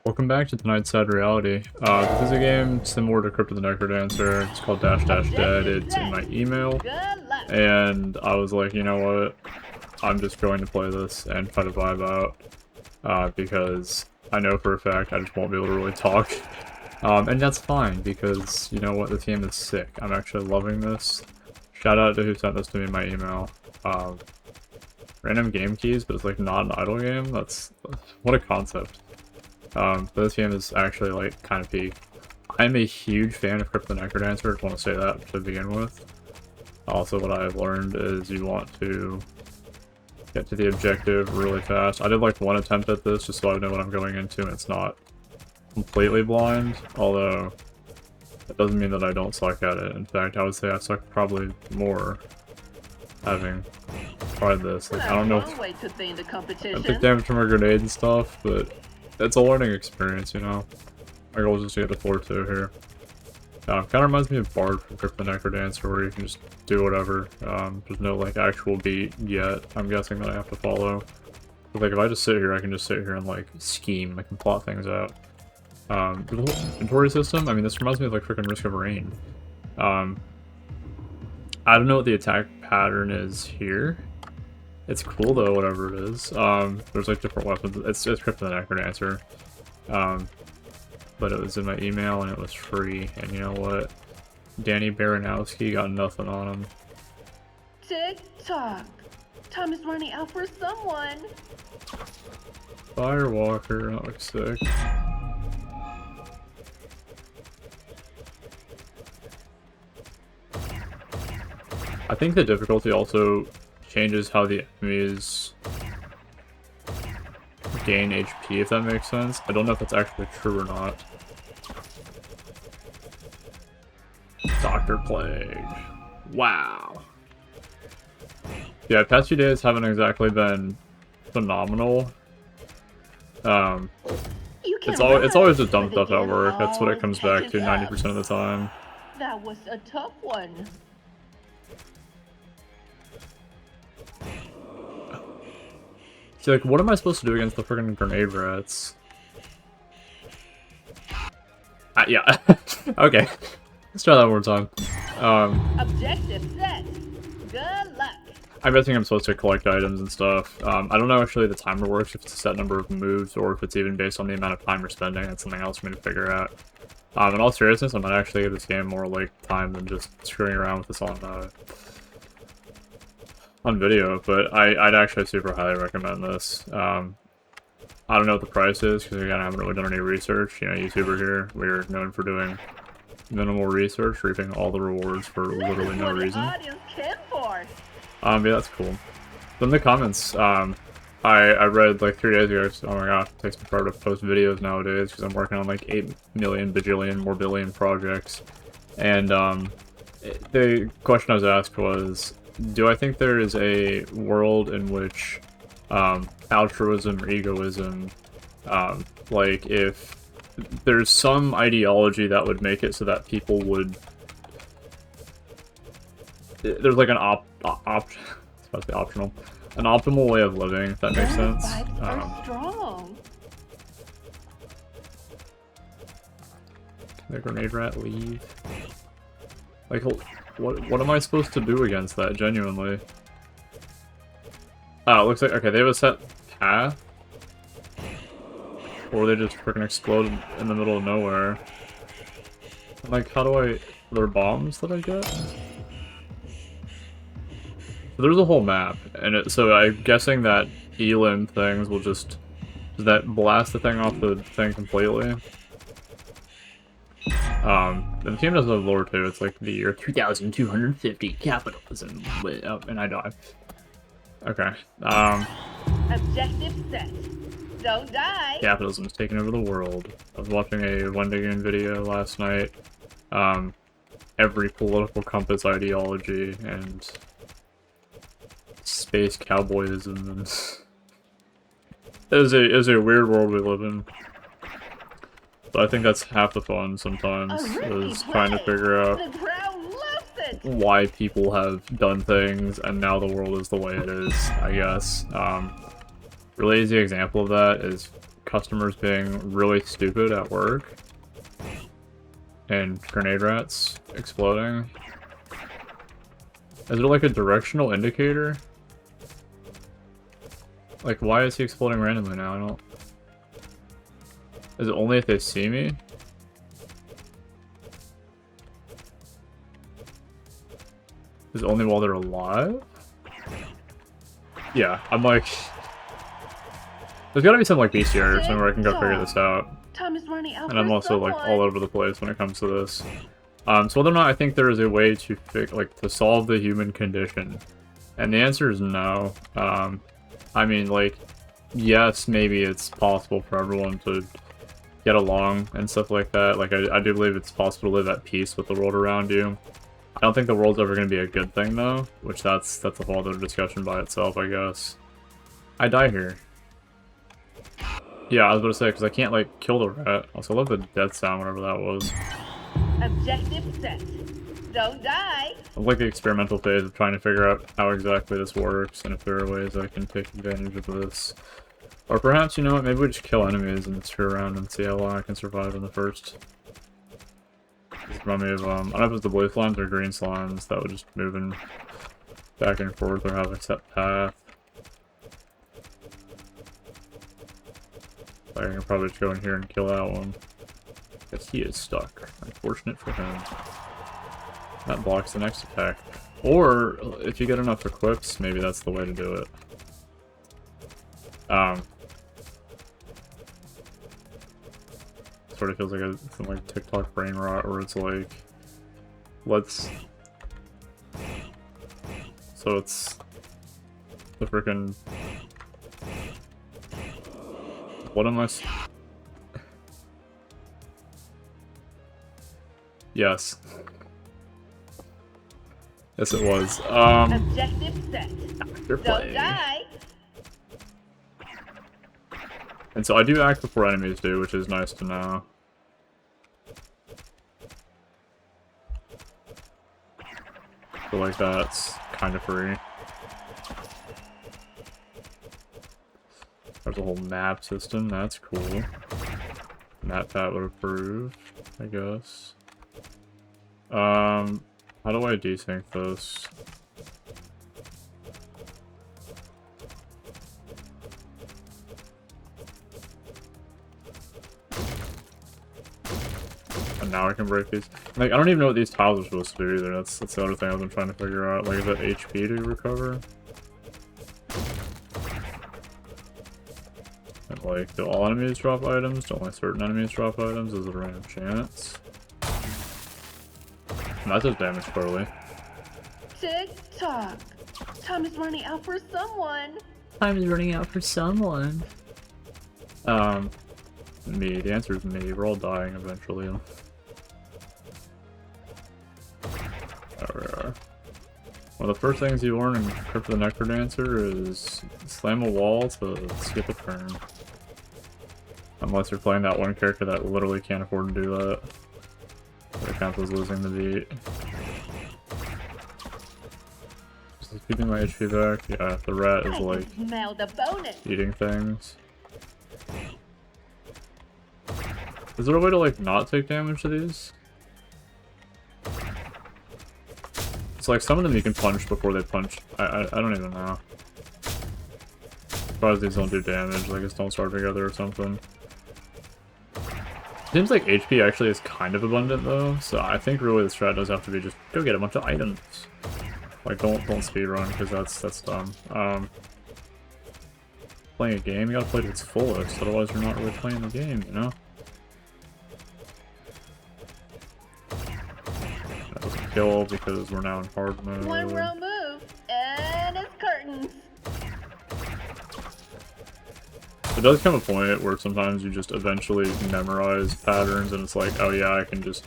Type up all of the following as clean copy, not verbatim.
Welcome back to tonight's Sad Reality. This is a game similar to Crypt of the Necrodancer. It's called Dash Dash Dead. It's in my email. And I was like, you know what? I'm just going to play this and try to vibe out. Because I know for a fact I just won't be able to really talk. And that's fine, because you know what? This game is sick. I'm actually loving this. Shout out to who sent this to me in my email. Random game keys, but it's like not an idle game. That's... what a concept. But this game is actually, like, kind of peak. I'm a huge fan of Crypt of the Necrodancer, I just want to say that to begin with. Also, what I've learned is you want to get to the objective really fast. I did, like, one attempt at this, just so I know what I'm going into, and it's not completely blind, although that doesn't mean that I don't suck at it. In fact, I would say I suck probably more having tried this. Like, I don't know if I took damage from a grenade and stuff, but it's a learning experience, you know? My goal is just to get the floor 2 here. Kind of reminds me of Bard from Crypt of the Necrodancer, where you can just do whatever. There's no, like, actual beat yet, I'm guessing, that I have to follow. But, like, if I just sit here, I can just sit here and, like, scheme. I can plot things out. The whole inventory system, I mean, this reminds me of, like, freaking Risk of Rain. I don't know what the attack pattern is here. It's cool though, whatever it is. There's like different weapons. It's Crypt of the Necrodancer. But it was in my email and it was free. And you know what? Danny Baranowski got nothing on him. Tick-tock. Time is running out for someone. Firewalker, that looks sick. I think the difficulty also changes how the enemies gain HP, if that makes sense. I don't know if that's actually true or not. Dr. Plague. Wow. Yeah, past few days haven't exactly been phenomenal. It's always just dumb stuff at work. That's what it comes back to 90% of the time. That was a tough one. See, like, what am I supposed to do against the freaking grenade rats? Yeah. Okay. Let's try that one more time. Objective set. Good luck. I'm guessing I'm supposed to collect items and stuff. I don't know actually the timer works, if it's a set number of moves, or if it's even based on the amount of time you're spending. That's something else for me to figure out. In all seriousness, I might actually give this game more, like, time than just screwing around with this on video, but I'd actually super highly recommend this. I don't know what the price is, because again, I haven't really done any research. You know, YouTuber here, we're known for doing minimal research, reaping all the rewards for literally no reason. Yeah, that's cool. But in the comments, I read like 3 days ago, so, oh my gosh, it takes me forever to post videos nowadays, because I'm working on like 8 million, bajillion, more billion projects. And the question I was asked was, do I think there is a world in which altruism or egoism, like if there's some ideology that would make it so that people would, there's like an it's supposed to be optional, an optimal way of living, if that makes sense. Strong. Can the grenade rat leave? Like, what am I supposed to do against that, genuinely? Oh, it looks like, okay, they have a set path. Or they just freaking explode in the middle of nowhere. Like, how do I... Are there bombs that I get? So there's a whole map, and so I'm guessing that elim things will just... Does that blast the thing off the thing completely? The team does have lore too. It's like the year 2250 capitalism. Oh, and I die. Okay. Objective set. Don't die. Capitalism is taking over the world. I was watching a Wendigoon video last night. Every political compass ideology and space cowboyism and it is a weird world we live in. But I think that's half the fun sometimes, is trying to figure out why people have done things, and now the world is the way it is, I guess. Really easy example of that is customers being really stupid at work. And grenade rats exploding. Is it like a directional indicator? Like, why is he exploding randomly now? I don't... Is it only if they see me? Is it only while they're alive? Yeah, I'm like... There's gotta be some like bestiary or something where I can go figure this out. Time is running out. And I'm also like all over the place when it comes to this. So whether or not I think there is a way to to solve the human condition, and the answer is no. I mean, like, yes, maybe it's possible for everyone to get along and stuff like that. Like, I do believe it's possible to live at peace with the world around you. I don't think the world's ever going to be a good thing though, which that's a whole other discussion by itself, I guess. I die here. Yeah, I was about to say, because I can't, like, kill the rat. Also, I love the death sound, whatever that was. Objective set. Don't die. I like the experimental phase of trying to figure out how exactly this works, and if there are ways I can take advantage of this. Or perhaps, you know what, maybe we just kill enemies and screw around and see how long I can survive in the first. Just remind me of, I don't know if it's the blue slimes or green slimes that would just move in back and forth or have a set path. I can probably just go in here and kill that one. Because he is stuck. Unfortunate for him. That blocks the next attack. Or, if you get enough equips, maybe that's the way to do it. Sort of feels like some like TikTok brain rot where it's like, let's... So it's the frickin'... What am I... Yes. Yes, it was. Objective set. You're Don't playing. die. And so I do act before enemies do, which is nice to know. But like that's kind of free. There's a whole map system, that's cool. MatPat would approve, I guess. How do I desync this? And now I can break these. Like, I don't even know what these tiles are supposed to do either. That's the other thing I've been trying to figure out. Like, is that HP to recover? And, like, do all enemies drop items? Do only certain enemies drop items? Is it a random chance? And that does damage clearly. Tick-tock. Time is running out for someone. Time is running out for someone. Me. The answer is me. We're all dying eventually. There we are. One of the first things you learn in Crypt of the Necrodancer is slam a wall to skip a turn. Unless you're playing that one character that literally can't afford to do that. That counts as losing the beat. Just keeping my HP back. Yeah, the rat is like eating things. Is there a way to like not take damage to these? It's like some of them you can punch before they punch. I don't even know. Surprised these don't do damage, like just don't start together or something. Seems like HP actually is kind of abundant though, so I think really the strat does have to be just go get a bunch of items. Like don't speedrun because that's dumb. Playing a game, you gotta play to its fullest, otherwise you're not really playing the game, you know? That doesn't kill because we're now in hard mode. One wrong move, and it's curtains. It does come a point where sometimes you just eventually memorize patterns and it's like, oh yeah, I can just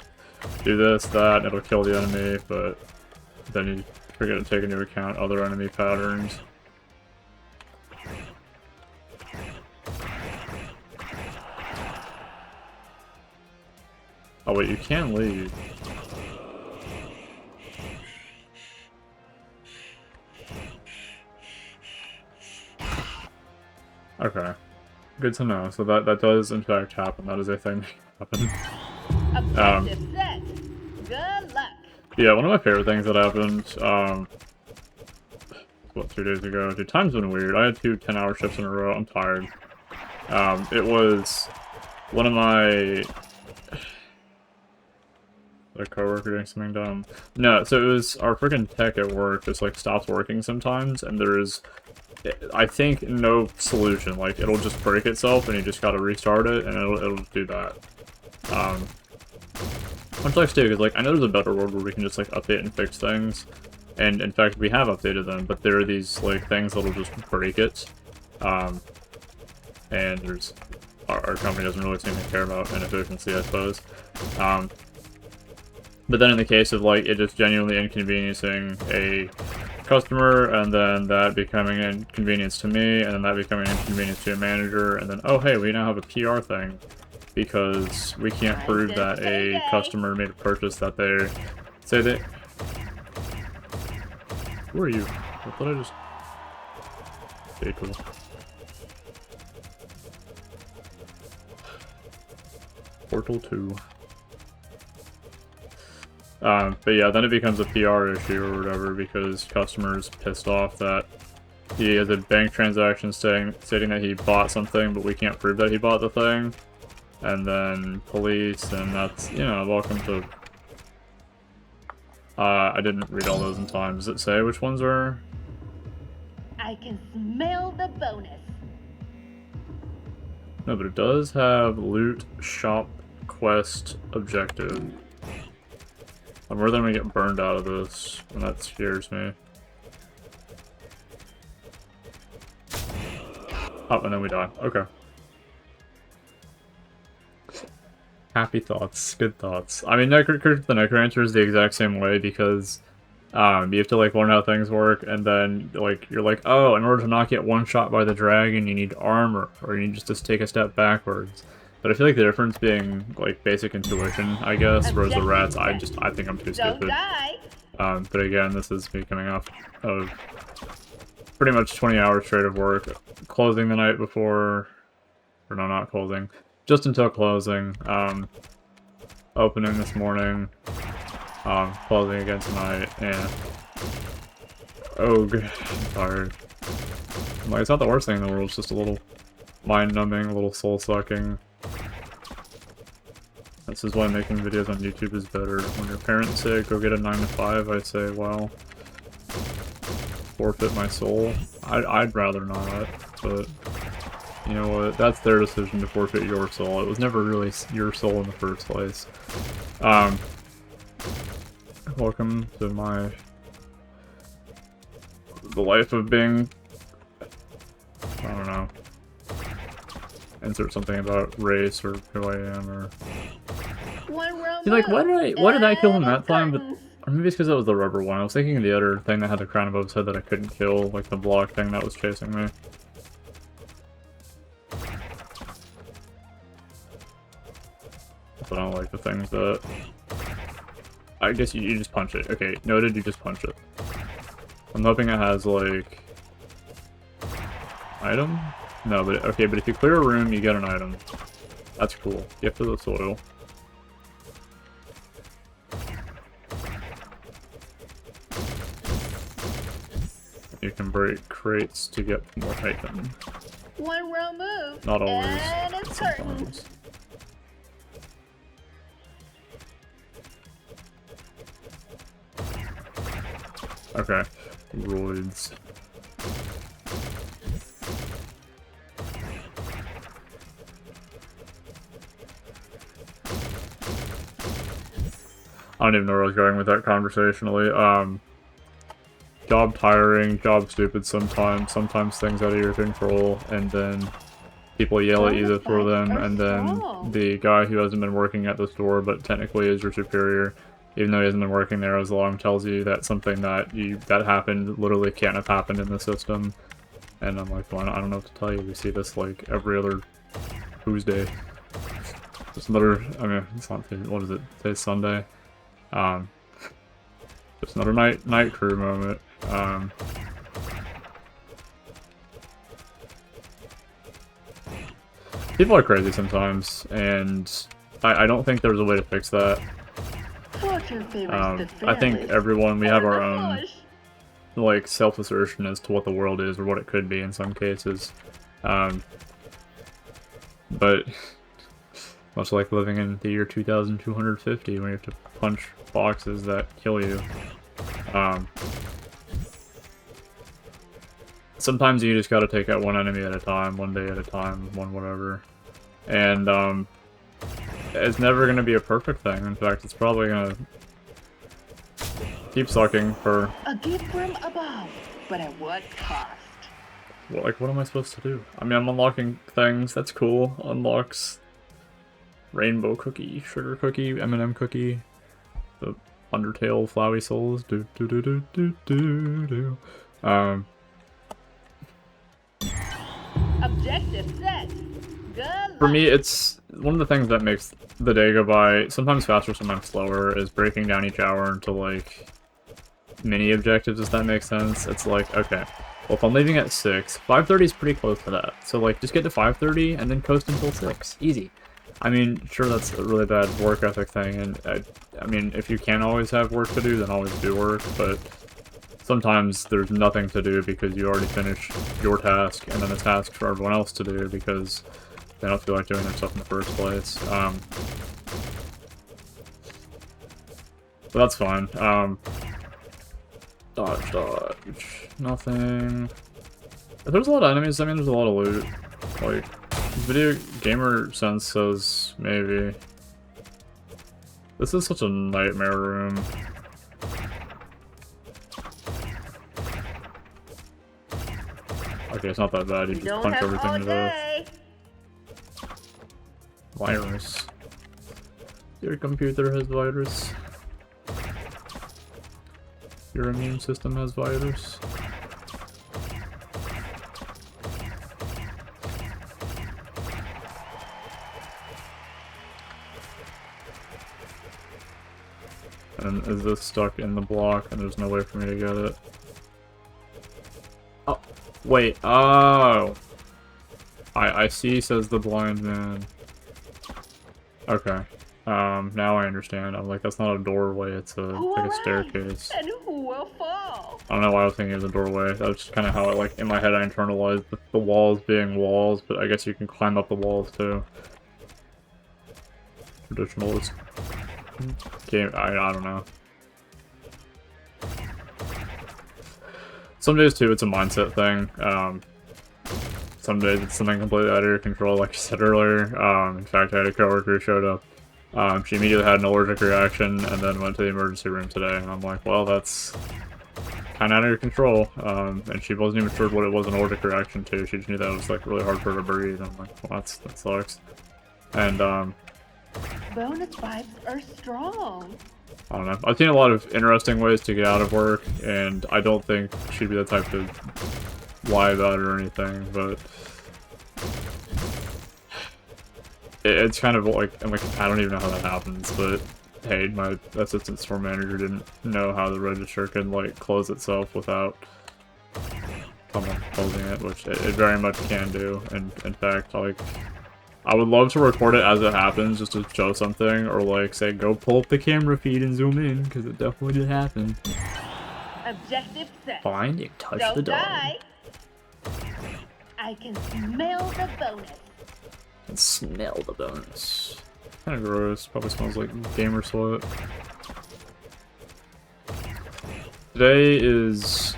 do this, that, and it'll kill the enemy, but then you forget to take into account other enemy patterns. Oh wait, you can leave. Okay. Good to know. So that does in fact happen. That is a thing that happen. Objective set. Good luck. Yeah, one of my favorite things that happened, what, 2 days ago? Dude, time's been weird. I had 2 10-hour shifts in a row. I'm tired. It was one of my... a coworker doing something dumb. No, so it was our freaking tech at work just, like, stops working sometimes, and there's, I think, no solution. Like, it'll just break itself, and you just gotta restart it, and it'll do that. Which sucks too, because, like, I know there's a better world where we can just, like, update and fix things. And, in fact, we have updated them, but there are these, like, things that'll just break it. And there's... Our company doesn't really seem to care about inefficiency, I suppose. But then in the case of, like, it just genuinely inconveniencing a customer, and then that becoming an inconvenience to me, and then that becoming an inconvenience to a manager, and then, oh, hey, we now have a PR thing. Because we can't prove that a customer made a purchase that they say that. Who are you? I thought I just. Okay, cool. Portal 2. But yeah, then it becomes a PR issue or whatever because customers pissed off that he has a bank transaction stating that he bought something, but we can't prove that he bought the thing. And then police, and that's, you know, welcome to... I didn't read all those in time. Does it say which ones are? I can smell the bonus. No, but it does have loot, shop, quest, objective. I'm worried that I'm gonna get burned out of this, and that scares me. Oh, and then we die. Okay. Happy thoughts, good thoughts. I mean, the Necromancer is the exact same way because you have to like learn how things work, and then like you're like, oh, in order to not get one shot by the dragon, you need armor, or you need just to take a step backwards. But I feel like the difference being like basic intuition, I guess, whereas the rats, I think I'm too stupid. But again, this is me coming off of pretty much 20 hours straight of work, closing the night before, or no, not closing. Just until closing, opening this morning, closing again tonight, and oh, good, I'm tired. Like, it's not the worst thing in the world, it's just a little mind-numbing, a little soul-sucking. This is why making videos on YouTube is better. When your parents say, go get a 9 to 5, I say, well, forfeit my soul. I'd rather not, but... You know what, that's their decision to forfeit your soul. It was never really your soul in the first place. Welcome to the life of being, I don't know, insert something about race or who I am, or... See, like, why did I kill him that time, but... Or maybe it's because that was the rubber one. I was thinking of the other thing that had the crown above its head that I couldn't kill, like the block thing that was chasing me. I don't like the things that... I guess you just punch it. Okay, noted, you just punch it. I'm hoping it has, like... Item? No, but... Okay, but if you clear a room, you get an item. That's cool. Gift of the soil. You can break crates to get more items. One row move. Not always. And it's Sometimes. Okay, roids. I don't even know where I was going with that conversationally. Job tiring, job stupid sometimes things out of your control, and then people yell at you for them, and then the guy who hasn't been working at the store but technically is your superior, even though he hasn't been working there as long, tells you that something that happened literally can't have happened in the system. And I'm like, well, I don't know what to tell you. We see this like every other Tuesday. Just another, I mean, it's not, what is it? Today's Sunday. Just another night crew moment. People are crazy sometimes, and I don't think there's a way to fix that. I think everyone, we have our own, like, self-assertion as to what the world is or what it could be in some cases. But much like living in the year 2250 when you have to punch boxes that kill you. Sometimes you just gotta take out one enemy at a time, one day at a time, one whatever. And it's never gonna be a perfect thing. In fact, it's probably gonna keep sucking for... A gift from above, but at what cost? Well, like, what am I supposed to do? I mean, I'm unlocking things, that's cool. Unlocks rainbow cookie, sugar cookie, M&M cookie, the Undertale Flowey Souls, Objective set. Good For luck. me, it's one of the things that makes the day go by, sometimes faster, sometimes slower, is breaking down each hour into, like, mini objectives, if that makes sense. It's like, okay, well, if I'm leaving at 6, 5:30 is pretty close to that. So, like, just get to 5:30 and then coast until 6. Easy. I mean, sure, that's a really bad work ethic thing, and I mean, if you can always have work to do, then always do work, but sometimes there's nothing to do because you already finished your task, and then a task for everyone else to do because they don't feel like doing their stuff in the first place. But that's fine. Dodge. Nothing. If there's a lot of enemies, I mean, there's a lot of loot. Like, Video Gamer Sense says maybe. This is such a nightmare room. Okay, it's not that bad. You just Don't punch have everything all to death. day. Virus. Your computer has virus. Your immune system has virus. And is this stuck in the block and there's no way for me to get it? Oh, wait, oh! I see, says the blind man. Okay. Now I understand. I'm like, that's not a doorway, it's like a staircase. And who will fall? I don't know why I was thinking it was a doorway. That's just kind of how, like, in my head I internalized the walls being walls, but I guess you can climb up the walls too. Traditionalist game, I don't know. Some days too, it's a mindset thing. Some days it's something completely out of your control, like I said earlier. In fact, I had a coworker who showed up. She immediately had an allergic reaction and then went to the emergency room today, and I'm like, well, that's kind of out of your control. And she wasn't even sure what it was an allergic reaction to. She just knew that it was like really hard for her to breathe. I'm like, well, that sucks. And Bonus vibes are strong. I don't know. I've seen a lot of interesting ways to get out of work, and I don't think she'd be the type to lie about it or anything, but it's kind of like, I'm like, I don't even know how that happens, but hey, my assistant store manager didn't know how the register could, like, close itself without someone closing it, which it very much can do, and in fact, like, I would love to record it as it happens, just to show something, or like, say, go pull up the camera feed and zoom in, because it definitely did happen. Objective set. Find and touch Don't the dog. die. I can smell the bonus. And smell the bonus. Kind of gross. Probably smells like gamer sweat. Today is,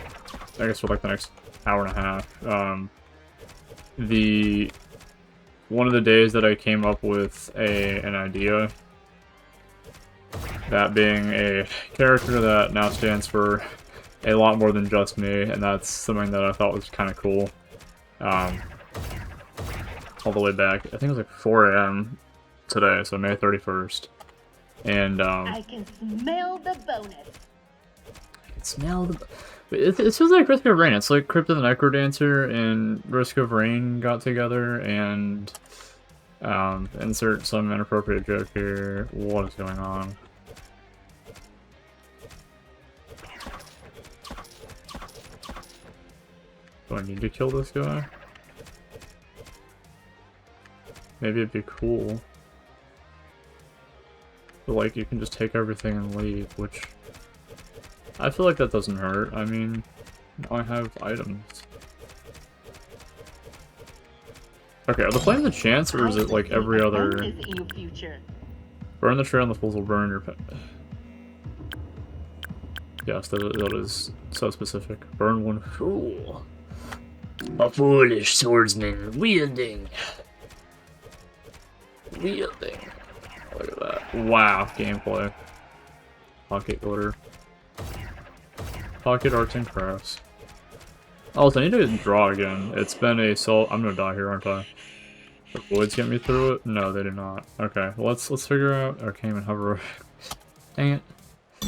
I guess, for like the next hour and a half. One of the days that I came up with an idea. That being a character that now stands for a lot more than just me, and that's something that I thought was kind of cool. All the way back, I think it was like 4 AM today, so May 31st. And I can smell the bonus. I can smell the... It feels like Risk of Rain. It's like Crypt of the Necrodancer and Risk of Rain got together, and insert some inappropriate joke here. What is going on? Do I need to kill this guy? maybe it'd be cool. But like, you can just take everything and leave, which I feel like that doesn't hurt. I mean, I have items. Okay, are the flames a chance, or is it like every other... Burn the tree on the fools will burn your pet. Yes, that is so specific. Burn one fool. A foolish swordsman wielding. Look at that. Wow, gameplay. Pocket glitter. Pocket arts and crafts. Also, I need to draw again. It's been a I'm gonna die here, aren't I? The voids get me through it? No, they do not. Okay, well, let's figure out Arcane and Hover. Dang it.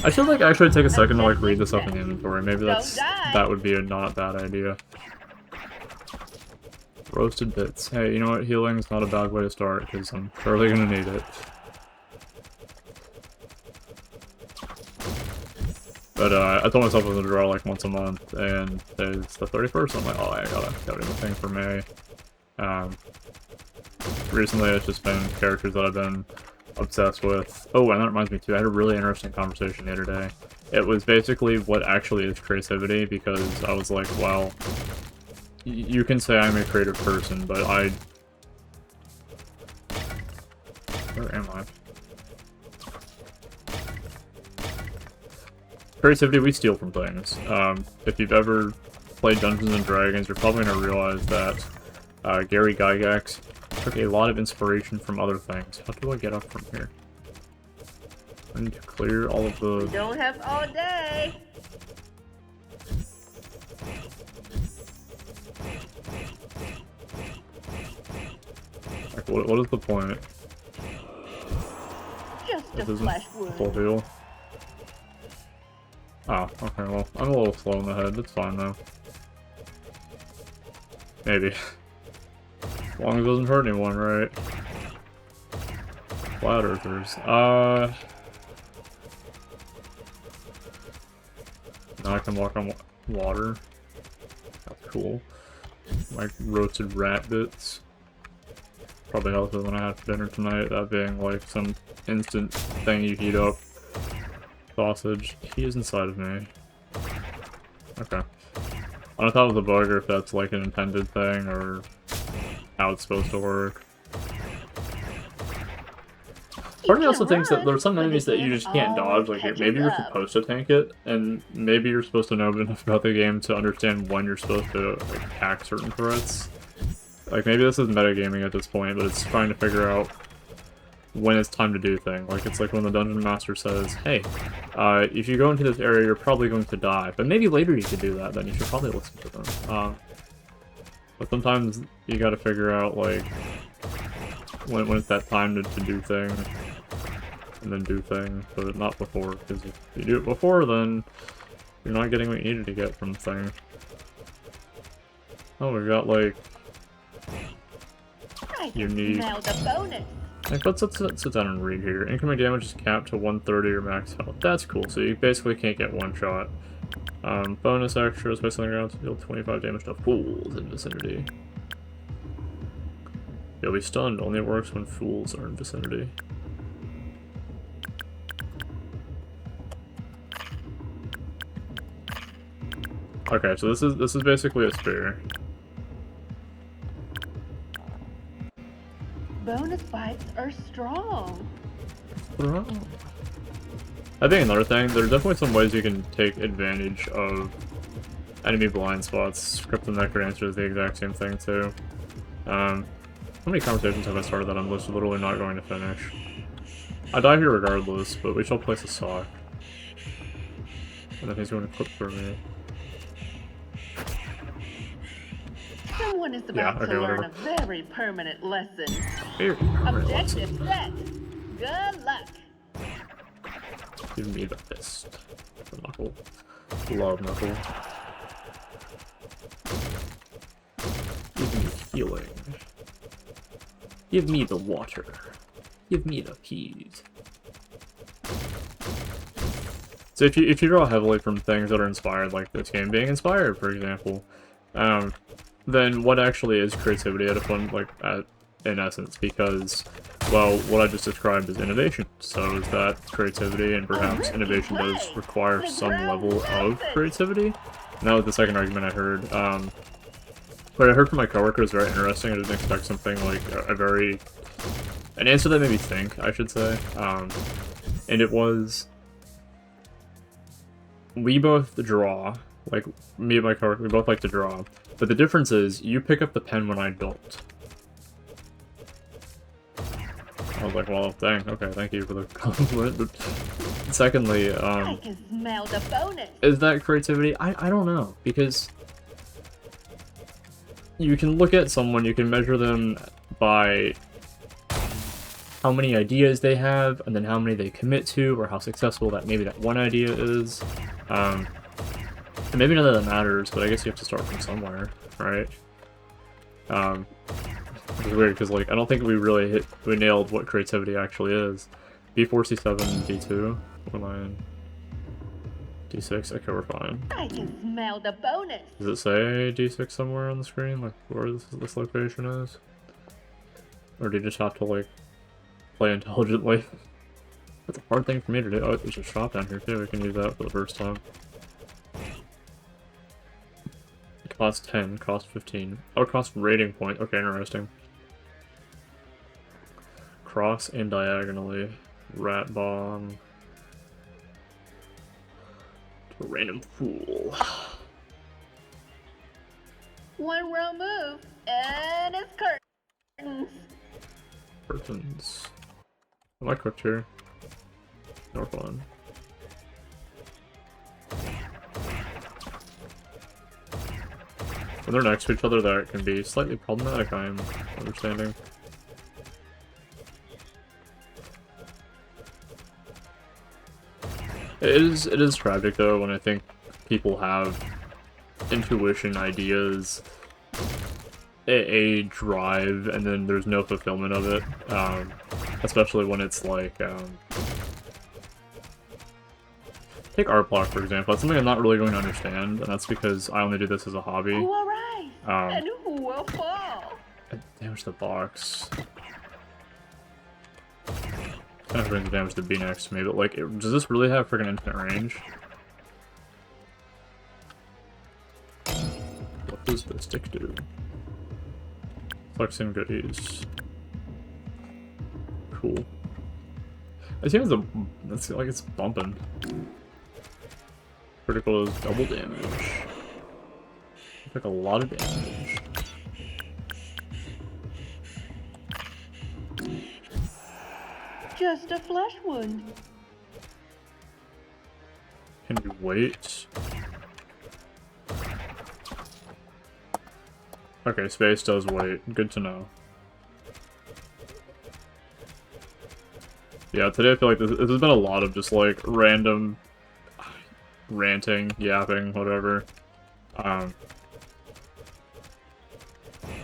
I should like actually take a second to like read this up in the inventory. Maybe that would be a not bad idea. Roasted bits. Hey, you know what? Healing's not a bad way to start, because I'm surely gonna need it. But I told myself I was gonna draw like once a month, and it's the 31st. I'm like, oh, I gotta do the thing for May. Recently, it's just been characters that I've been obsessed with. Oh, and that reminds me too, I had a really interesting conversation the other day. It was basically what actually is creativity, because I was like, well, you can say I'm a creative person, but where am I? Creativity, we steal from things. If you've ever played Dungeons and Dragons, you're probably gonna realize that Gary Gygax took a lot of inspiration from other things. How do I get up from here? I need to clear all of the... We don't have all day. Like, what is the point? Just a flesh wound. Full heal. Oh, okay, well, I'm a little slow in the head. It's fine, though. Maybe. As long as it doesn't hurt anyone, right? Flat earthers. Now I can walk on water. That's cool. Like roasted rat bits. Probably healthier than I had for dinner tonight, that being like some instant thing you heat up. Sausage. He is inside of me. Okay. I don't know if that was a bug or if that's like an intended thing or how it's supposed to work. Part of me also thinks that there are some enemies that you just can't dodge, like maybe you're supposed to tank it, and maybe you're supposed to know enough about the game to understand when you're supposed to like, attack certain threats. Like maybe this is metagaming at this point, but it's trying to figure out when it's time to do things. Like it's like when the Dungeon Master says, hey, if you go into this area you're probably going to die, but maybe later you could do that, then you should probably listen to them. But sometimes you gotta figure out like when it's that time to do things, and then do things, but not before, because if you do it before then you're not getting what you needed to get from the thing. Oh, we got like unique. Now the bonus. Like, let's sit down and read here. Incoming damage is capped to 130 or max health. That's cool, so you basically can't get one shot. Bonus extras, place on the ground to deal 25 damage to fools in vicinity. You'll be stunned, only works when fools are in vicinity. Okay, so this is basically a spear. Bonus bites are strong. I think another thing, there's definitely some ways you can take advantage of enemy blind spots. Crypt of the Necrodancer is the exact same thing too. How many conversations have I started that I'm literally not going to finish? I die here regardless, but we shall place a sock. And then he's going to clip for me. Someone is about to learn a very permanent lesson. Objective set. Good luck. Give me the fist. The knuckle. Love knuckle. Give me healing. Give me the water. Give me the peas. So if you draw heavily from things that are inspired, like this game being inspired, for example, then what actually is creativity at a fun, like, at in essence, because, well, what I just described is innovation. So is that creativity, and perhaps innovation does require some level of creativity. And that was the second argument I heard. What I heard from my coworker was very interesting. I didn't expect something like an answer that made me think, I should say. And it was, we both draw, like, me and my coworker, we both like to draw. But the difference is, you pick up the pen when I don't. I was like, well, dang, okay, thank you for the compliment. But secondly, I can smell the bonus. Is that creativity? I don't know, because you can look at someone, you can measure them by how many ideas they have, and then how many they commit to, or how successful maybe that one idea is. And maybe none of that matters, but I guess you have to start from somewhere, right? It's weird, because, like, I don't think we nailed what creativity actually is. B4, C7, D2, we're lying. D6, okay, we're fine. I can smell the bonus. Does it say D6 somewhere on the screen, like, where this location is? Or do you just have to, like, play intelligently? That's a hard thing for me to do. Oh, there's a shop down here, too. We can use that for the first time. Cost 10, cost 15. Oh, cost rating point. Okay, interesting. Cross and diagonally. Rat bomb. To a random fool. One wrong move, and it's curtains. Curtains. Am I cooked here? No fun. When they're next to each other, that can be slightly problematic, I am understanding. It is tragic, though, when I think people have intuition, ideas, a drive, and then there's no fulfillment of it. Especially when it's like, take art block, for example. That's something I'm not really going to understand, and that's because I only do this as a hobby. Who will rise, and who will fall? I damaged the box. Kind of brings damage to B next to me, but, like, does this really have freaking infinite range? What does the stick do? Flexing goodies. Cool. I think it's like it's bumping. Critical is double damage. Like a lot of damage. Just a flesh wound. Can you wait? Okay, space does wait. Good to know. Yeah, today I feel like this has been a lot of just, like, random ranting, yapping, whatever.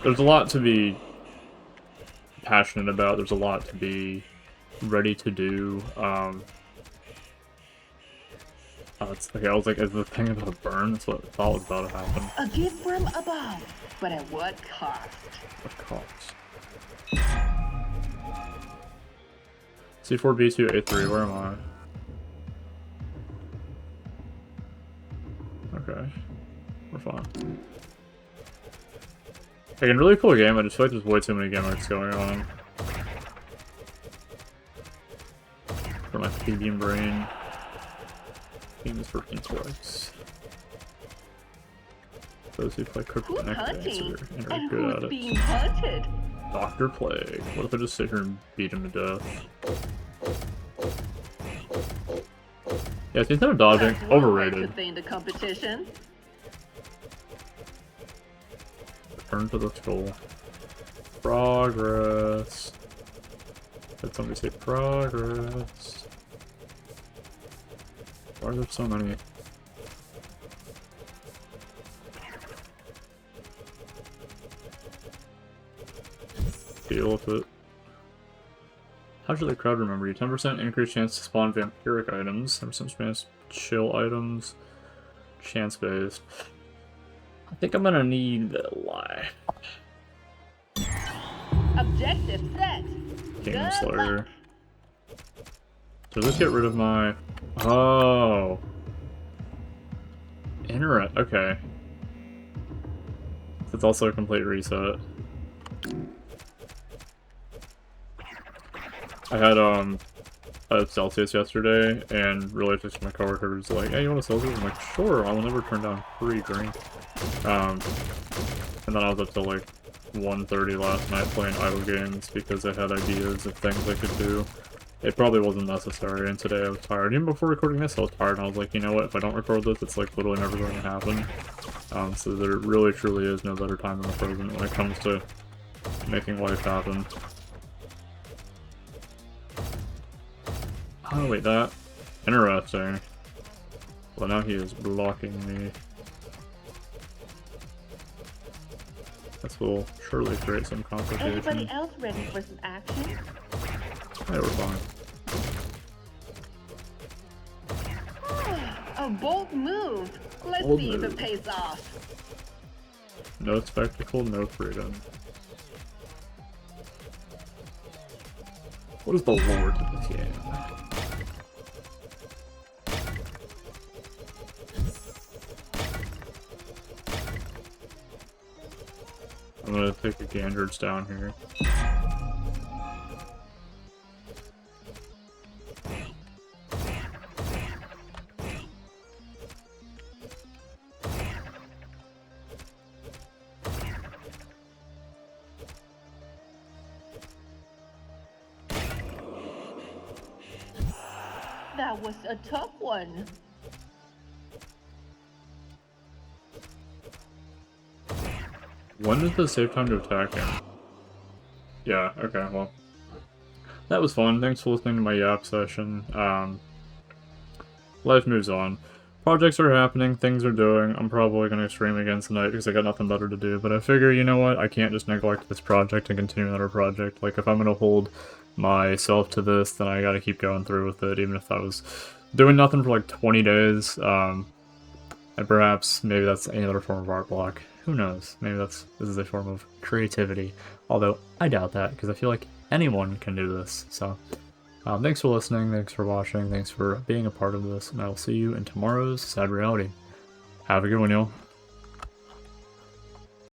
There's a lot to be passionate about. There's a lot to be ready to do. Okay, I was like, is the thing about to burn? That's what I thought was about to happen. A gift from above, but at what cost? What cost? C4, B2, A3, where am I? Okay. We're fine. Like, a really cool game, I just feel like there's way too many gimmicks going on. For my plebeian brain. Game is working twice. Those who play Crypto Necrodancer and are good at it. Being hunted? Dr. Plague. What if I just sit here and beat him to death? Yeah, he's not dodging. Overrated. The competition. Return to the skull. Progress. Did somebody say progress? Why are there so many? Deal with it. How should the crowd remember you? 10% increased chance to spawn vampiric items, 10% chance to chill items, chance-based. I think I'm gonna need life. Objective set. Game Slayer. So let's get rid of my... Oh. Okay. It's also a complete reset. I had a Celsius yesterday, and really just my coworker was like, "Hey, you want a Celsius?" I'm like, "Sure, I will never turn down free drink." And then I was up till like 1:30 last night playing idle games because I had ideas of things I could do. It probably wasn't necessary, and today I was tired. Even before recording this, I was tired, and I was like, you know what, if I don't record this, it's like literally never going to happen. So there really truly is no better time than the present when it comes to making life happen. Oh wait, that... Interesting. Well, now he is blocking me. This will surely create some complication. Anybody else ready for some action? Yeah, we're fine. A bold move. Let's see if it pays off. No spectacle, no freedom. What is the lord of this game? I'm gonna take the Ganders down here. That was a tough one. When is the safe time to attack him? Yeah, okay, well. That was fun. Thanks for listening to my yap session. Life moves on. Projects are happening, things are doing. I'm probably going to stream again tonight because I got nothing better to do. But I figure, you know what, I can't just neglect this project and continue another project. Like, if I'm going to hold myself to this, then I gotta keep going through with it, even if I was doing nothing for like 20 days. And perhaps, maybe that's another form of art block. Who knows? Maybe this is a form of creativity. Although, I doubt that, because I feel like anyone can do this. So, thanks for listening, thanks for watching, thanks for being a part of this, and I will see you in tomorrow's Sad Reality. Have a good one, y'all.